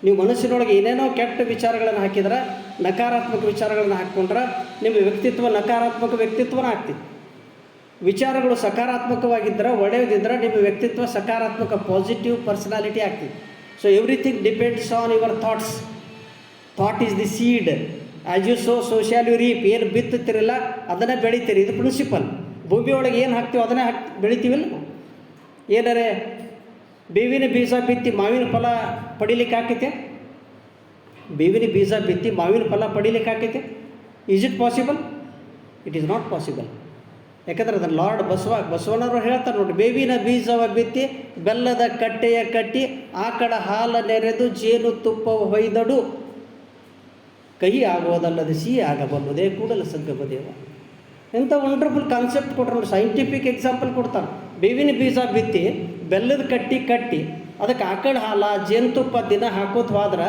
ನೀವು ಮನಸ್ಸಿನೊಳಗೆ ಏನೇನೋ ಕೆಟ್ಟ ವಿಚಾರಗಳನ್ನು ಹಾಕಿದ್ರೆ, ನಕಾರಾತ್ಮಕ ವಿಚಾರಗಳನ್ನು ಹಾಕ್ಕೊಂಡ್ರೆ ನಿಮ್ಮ ವ್ಯಕ್ತಿತ್ವ ನಕಾರಾತ್ಮಕ ವ್ಯಕ್ತಿತ್ವನ ಆಗ್ತದೆ. ವಿಚಾರಗಳು ಸಕಾರಾತ್ಮಕವಾಗಿದ್ದರೆ, ಒಳ್ಳೆಯದಿದ್ದರೆ ನಿಮ್ಮ ವ್ಯಕ್ತಿತ್ವ ಸಕಾರಾತ್ಮಕ ಪಾಸಿಟಿವ್ ಪರ್ಸನಾಲಿಟಿ ಆಗ್ತದೆ. So everything depends on your thoughts. Thought is the seed. As you sow so shall you reap. ಏನು ಬಿತ್ತುತ್ತೀರಲ್ಲ ಅದನ್ನೇ ಬೆಳಿತೀರಿ. ಇದು ಪ್ರಿನ್ಸಿಪಲ್. ಭೂಮಿಯೊಳಗೆ ಏನು ಹಾಕ್ತೀವೋ ಅದನ್ನೇ ಬೆಳಿತೀವಿಲ್ಲ. ಏನಾರೆ ಬೇವಿನ ಬೀಜ ಬಿತ್ತಿ ಮಾವಿನ ಫಲ ಪಡಿಲಿಕ್ಕೆ ಆಕೈತೆ? ಬೇವಿನ ಬೀಜ ಬಿತ್ತಿ ಮಾವಿನ ಫಲ ಪಡಿಲಿಕ್ಕೆ ಆಕೈತೆ? Is it possible? It is not possible. ಯಾಕಂದ್ರೆ ಅದನ್ನು ಲಾರ್ಡ್ ಬಸವಣ್ಣವರು ಹೇಳ್ತಾರೆ ನೋಡಿ, ಬೇವಿನ ಬೀಜವ ಬಿತ್ತಿ ಬೆಲ್ಲದ ಕಟ್ಟೆಯ ಕಟ್ಟಿ ಆಕಳ ಹಾಲ ನೆರೆದು ಜೇನು ತುಪ್ಪ ಹೊಯ್ದಡು ಕಹಿ ಆಗೋದಲ್ಲದೆ ಸಿಹಿ ಆಗಬಲ್ಲುದೇ ಕೂಡಲ ಸಂಗಮ ದೇವ. ಎಂಥ ವಂಡರ್ಫುಲ್ ಕಾನ್ಸೆಪ್ಟ್ ಕೊಟ್ಟರು ನೋಡಿ. ಸೈಂಟಿಫಿಕ್ ಎಕ್ಸಾಂಪಲ್ ಕೊಡ್ತಾರೆ. ಬೇವಿನ ಬೀಜ ಬಿತ್ತಿ ಬೆಲ್ಲದ ಕಟ್ಟಿ ಅದಕ್ಕೆ ಆಕಳ ಹಾಲ ಜೇನುತುಪ್ಪ ದಿನ ಹಾಕೋದು ಹೋದ್ರೆ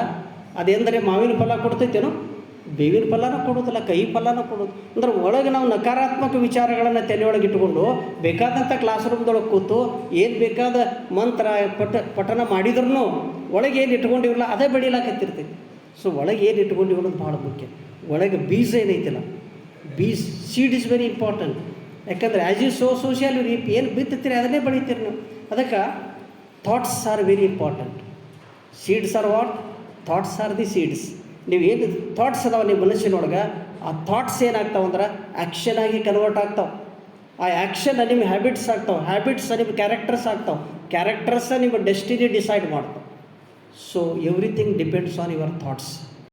ಅದೆಂದರೆ ಮಾವಿನ ಫಲ ಕೊಡ್ತೈತೇನೋ? ಬೇವಿನ ಫಲನೂ ಕೊಡೋದಿಲ್ಲ, ಕಹಿ ಫಲನೂ ಕೊಡೋದು. ಅಂದ್ರೆ ಒಳಗೆ ನಾವು ನಕಾರಾತ್ಮಕ ವಿಚಾರಗಳನ್ನು ತಲೆಯೊಳಗೆ ಇಟ್ಕೊಂಡು ಬೇಕಾದಂಥ ಕ್ಲಾಸ್ ರೂಮ್ದೊಳಗೆ ಕೂತು ಏನು ಬೇಕಾದ ಮಂತ್ರ ಪಠನ ಮಾಡಿದ್ರೂ ಒಳಗೆ ಏನು ಇಟ್ಕೊಂಡಿರಲ್ಲ ಅದೇ ಬೆಳೀಲಾಕತ್ತಿರ್ತೈತಿ. ಸೊ ಒಳಗೆ ಏನು ಇಟ್ಕೊಂಡಿವಿ ಅನ್ನೋದು ಭಾಳ ಮುಖ್ಯ. ಒಳಗೆ ಬೀಜ ಏನೈತಿಲ್ಲ, ಬೀಜ ಸೀಡ್ ಇಸ್ ವೆರಿ ಇಂಪಾರ್ಟೆಂಟ್. ಯಾಕಂದರೆ as you sow so shall you reap. ಏನು ಬಿತ್ತುತ್ತೀರಿ ಅದನ್ನೇ ಬೆಳಿತೀರಿ ನೀವು. ಅದಕ್ಕೆ thoughts are very important. Seeds are what? Thoughts are the seeds. ನೀವು ಏನು ಥಾಟ್ಸ್ ಅದಾವೆ ನಿಮ್ಮ ಮನಸ್ಸಿನೊಳಗೆ, ಆ ಥಾಟ್ಸ್ ಏನಾಗ್ತಾವೆ ಅಂದ್ರೆ ಆ್ಯಕ್ಷನ್ ಆಗಿ ಕನ್ವರ್ಟ್ ಆಗ್ತಾವೆ. ಆ ಆ್ಯಕ್ಷನ್ ನಿಮ್ಮ ಹ್ಯಾಬಿಟ್ಸ್ ಆಗ್ತಾವೆ, ಹ್ಯಾಬಿಟ್ಸ್ ನಿಮ್ಮ ಕ್ಯಾರೆಕ್ಟರ್ಸ್ ಆಗ್ತಾವೆ, ಕ್ಯಾರೆಕ್ಟರ್ಸ ನಿಮ್ಮ ಡೆಸ್ಟಿನಿ ಡಿಸೈಡ್ ಮಾಡ್ತಾವೆ. So everything depends on your thoughts.